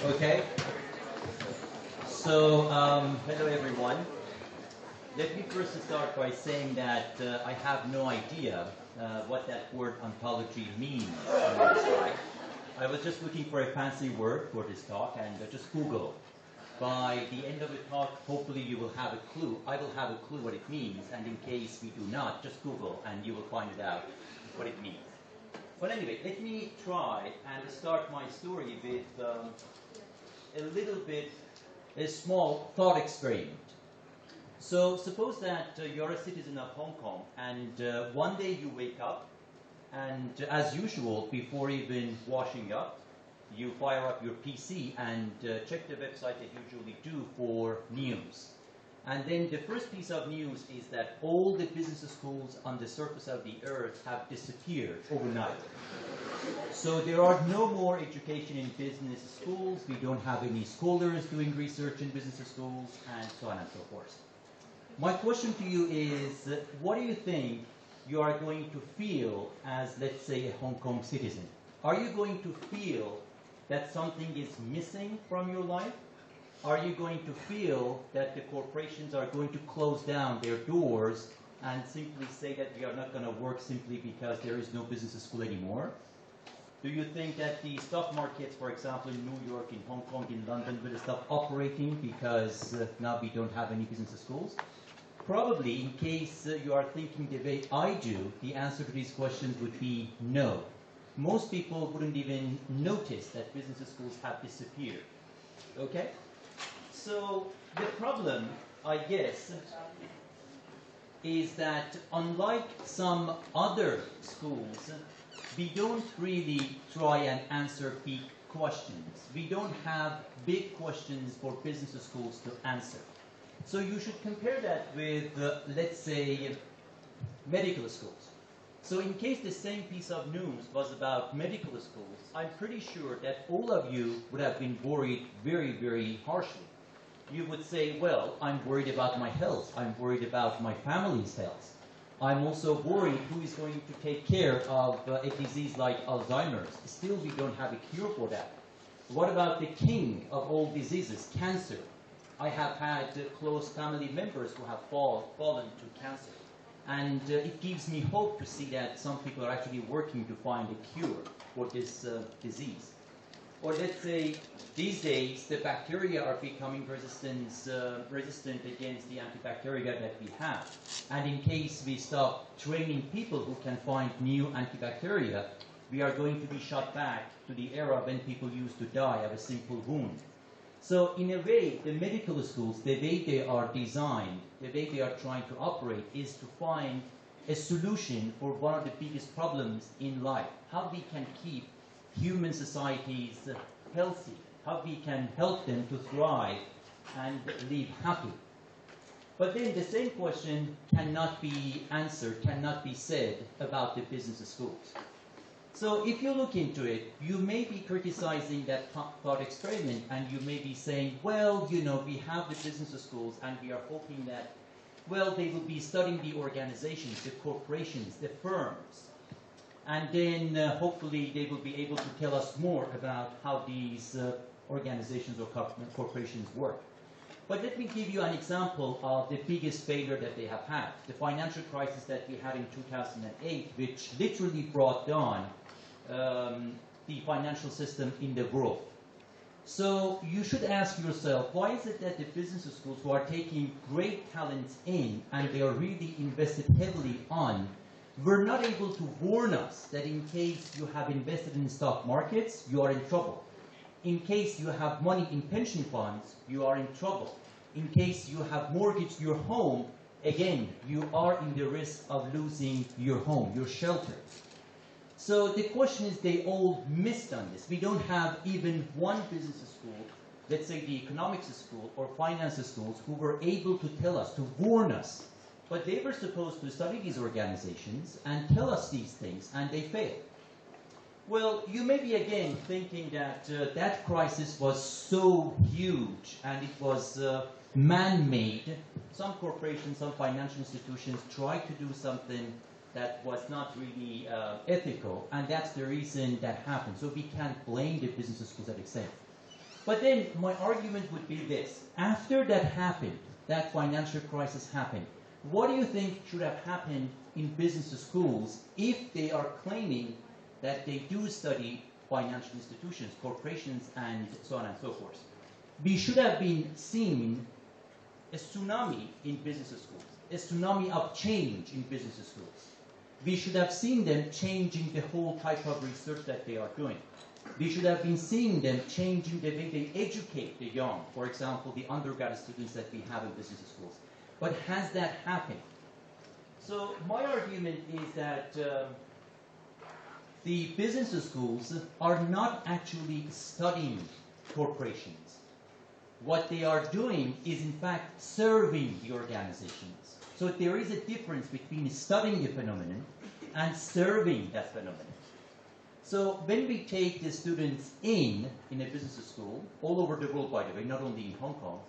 Okay. So, hello everyone. Let me first start by saying that I have no idea what that word ontology means on this slide. I was just looking for a fancy word for this talk and just Google. By the end of the talk, hopefully you will have a clue. I will have a clue what it means, and in case we do not, just Google and you will find it out what it means. But anyway, let me try and start my story with a little bit, a small thought experiment. So suppose that you're a citizen of Hong Kong and one day you wake up and as usual, before even washing up, you fire up your PC and check the website that you usually do for news. And then the first piece of news is that all the business schools on the surface of the earth have disappeared overnight. So there are no more education in business schools, we don't have any scholars doing research in business schools, and so on and so forth. My question to you is, what do you think you are going to feel as, let's say, a Hong Kong citizen? Are you going to feel that something is missing from your life? Are you going to feel that the corporations are going to close down their doors and simply say that we are not going to work simply because there is no business school anymore? Do you think that the stock markets, for example, in New York, in Hong Kong, in London, will stop operating because now we don't have any business schools? Probably, in case you are thinking the way I do, the answer to these questions would be no. Most people wouldn't even notice that business schools have disappeared. Okay? So the problem, I guess, is that unlike some other schools, we don't really try and answer big questions. We don't have big questions for business schools to answer. So you should compare that with, let's say, medical schools. So in case the same piece of news was about medical schools, I'm pretty sure that all of you would have been worried very, very harshly. You would say, well, I'm worried about my health. I'm worried about my family's health. I'm also worried who is going to take care of a disease like Alzheimer's. Still, we don't have a cure for that. What about the king of all diseases, cancer? I have had close family members who have fallen to cancer. And it gives me hope to see that some people are actually working to find a cure for this disease. Or let's say, these days, the bacteria are becoming resistant against the antibacteria that we have. And in case we stop training people who can find new antibacteria, we are going to be shot back to the era when people used to die of a simple wound. So in a way, the medical schools, the way they are designed, the way they are trying to operate is to find a solution for one of the biggest problems in life. How we can keep human societies healthy, how we can help them to thrive and live happy. But then the same question cannot be answered, cannot be said about the business schools. So if you look into it, you may be criticizing that thought experiment and you may be saying, well, you know, we have the business schools and we are hoping that, well, they will be studying the organizations, the corporations, the firms. And then hopefully they will be able to tell us more about how these organizations or corporations work. But let me give you an example of the biggest failure that they have had. The financial crisis that we had in 2008, which literally brought down the financial system in the world. So you should ask yourself, why is it that the business schools who are taking great talents in and they are really invested heavily on were not able to warn us that in case you have invested in stock markets, you are in trouble. In case you have money in pension funds, you are in trouble. In case you have mortgaged your home, again, you are in the risk of losing your home, your shelter. So the question is, they all missed on this. We don't have even one business school, let's say the economics school or finance schools, who were able to tell us, to warn us. But they were supposed to study these organizations and tell us these things, and they failed. Well, you may be again thinking that that crisis was so huge and it was man-made. Some corporations, some financial institutions tried to do something that was not really ethical, and that's the reason that happened. So we can't blame the business schools that extent. But then my argument would be this. After that happened, that financial crisis happened, what do you think should have happened in business schools if they are claiming that they do study financial institutions, corporations, and so on and so forth? We should have been seeing a tsunami in business schools, a tsunami of change in business schools. We should have seen them changing the whole type of research that they are doing. We should have been seeing them changing the way they educate the young, for example, the undergrad students that we have in business schools. But has that happened? So my argument is that the business schools are not actually studying corporations. What they are doing is, in fact, serving the organizations. So there is a difference between studying a phenomenon and serving that phenomenon. So when we take the students in a business school, all over the world, by the way, not only in Hong Kong,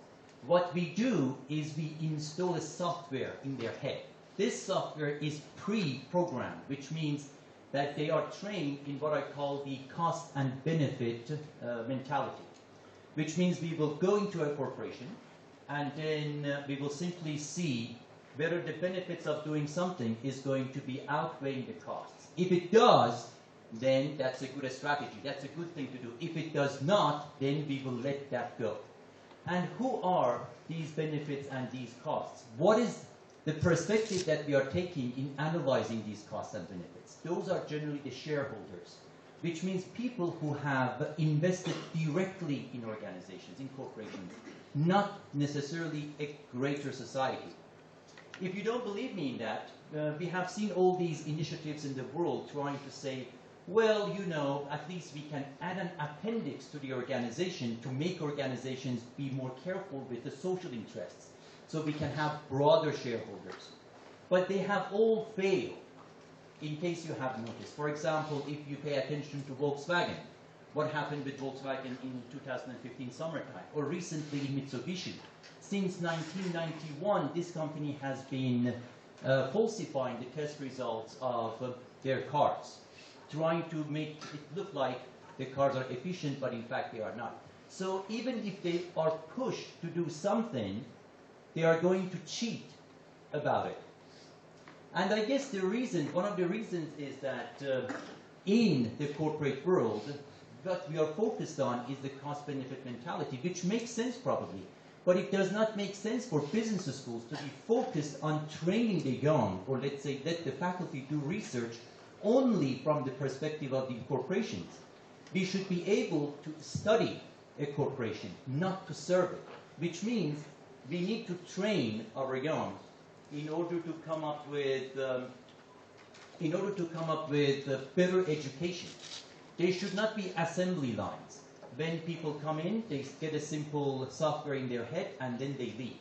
what we do is we install a software in their head. This software is pre-programmed, which means that they are trained in what I call the cost and benefit mentality, which means we will go into a corporation and then we will simply see whether the benefits of doing something is going to be outweighing the costs. If it does, then that's a good strategy. That's a good thing to do. If it does not, then we will let that go. And who are these benefits and these costs? What is the perspective that we are taking in analyzing these costs and benefits? Those are generally the shareholders, which means people who have invested directly in organizations, in corporations, not necessarily a greater society. If you don't believe me in that, we have seen all these initiatives in the world trying to say, well, you know, at least we can add an appendix to the organization to make organizations be more careful with the social interests, so we can have broader shareholders. But they have all failed, in case you have noticed. For example, if you pay attention to Volkswagen, what happened with Volkswagen in 2015 summertime, or recently Mitsubishi. Since 1991, this company has been falsifying the test results of their cars, trying to make it look like the cars are efficient, but in fact they are not. So even if they are pushed to do something, they are going to cheat about it. And I guess the reason, one of the reasons is that in the corporate world, what we are focused on is the cost-benefit mentality, which makes sense probably. But it does not make sense for business schools to be focused on training the young, or let's say let the faculty do research only from the perspective of the corporations. We should be able to study a corporation, not to serve it, which means we need to train our young in order to come up with better education. There should not be assembly lines. When people come in, they get a simple software in their head and then they leave.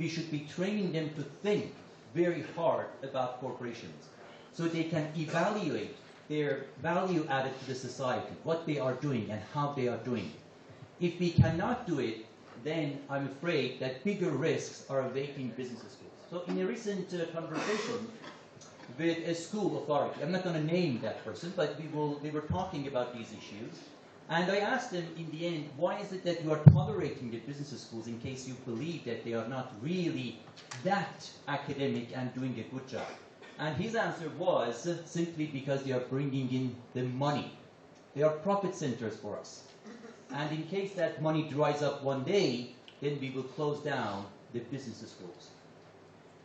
We should be training them to think very hard about corporations, so they can evaluate their value added to the society, what they are doing and how they are doing it. If we cannot do it, then I'm afraid that bigger risks are awaiting business schools. So in a recent conversation with a school authority, I'm not going to name that person, but we were talking about these issues. And I asked them in the end, why is it that you are tolerating the business schools in case you believe that they are not really that academic and doing a good job? And his answer was simply because they are bringing in the money. They are profit centers for us. And in case that money dries up one day, then we will close down the business schools.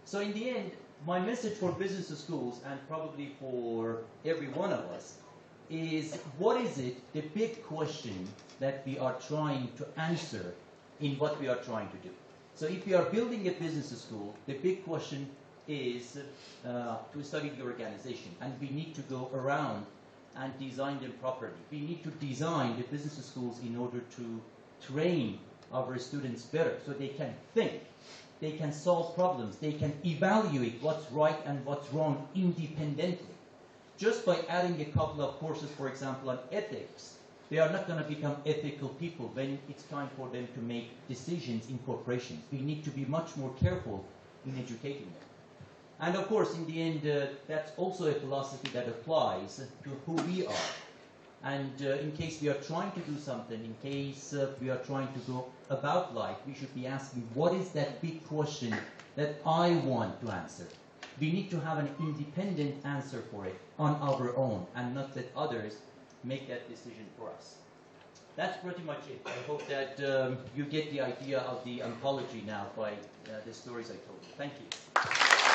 So in the end, my message for business schools, and probably for every one of us, is what is it, the big question that we are trying to answer in what we are trying to do. So if we are building a business school, the big question is to study the organization, and we need to go around and design them properly. We need to design the business schools in order to train our students better so they can think, they can solve problems, they can evaluate what's right and what's wrong independently. Just by adding a couple of courses, for example, on ethics, they are not going to become ethical people when it's time for them to make decisions in corporations. We need to be much more careful in educating them. And of course, in the end, that's also a philosophy that applies to who we are. And in case we are trying to do something, in case we are trying to go about life, we should be asking, what is that big question that I want to answer? We need to have an independent answer for it on our own, and not let others make that decision for us. That's pretty much it. I hope that you get the idea of the ontology now by the stories I told you. Thank you.